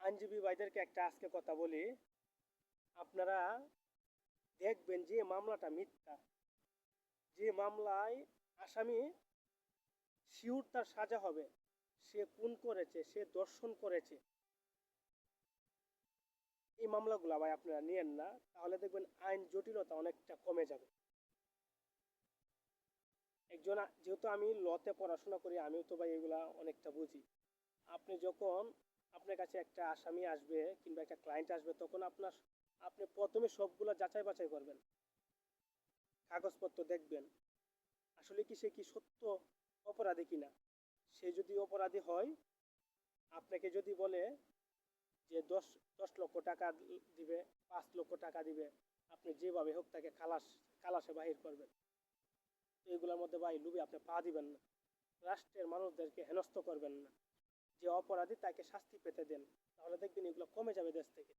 আইনজীবী ভাইদেরকে একটা আজকে কথা বলি। আপনারা দেখবেন যে মামলাটা মিথ্যা, যে মামলায় আসামি শিওর তার সাজা হবে, সে খুন করেছে, সে ধর্ষণ করেছে, এই মামলাগুলা ভাই আপনারা নিয়েন না। তাহলে দেখবেন আইন জটিলতা অনেকটা কমে যাবে। যেহেতু আমি লতে পড়াশোনা করি, আমিও তো ভাই এগুলা অনেকটা বুঝি। আপনি যখন আপনার কাছে একটা আসামি আসবে কিংবা একটা ক্লায়েন্ট আসবে, তখন আপনি প্রথমে সবগুলা যাচাই বাছাই করবেন, কাগজপত্র দেখবেন আসলে কি সে কি সত্য অপরাধী কিনা। সে যদি অপরাধী হয়, আপনাকে যদি বলে যে দশ দশ লক্ষ টাকা দিবে, 5 লক্ষ টাকা দিবে, আপনি যেভাবে হোক তাকে খালাসে বাহির করবেন। তো এগুলোর মধ্যে ভাই লুবি আপনি পা দিবেন না। রাষ্ট্রের মানুষদেরকে হেনস্থ করবেন না। যে অপরাধী তাকে শাস্তি পেতে দেন, তাহলে দেখবেন এগুলো কমে যাবে দেশ থেকে।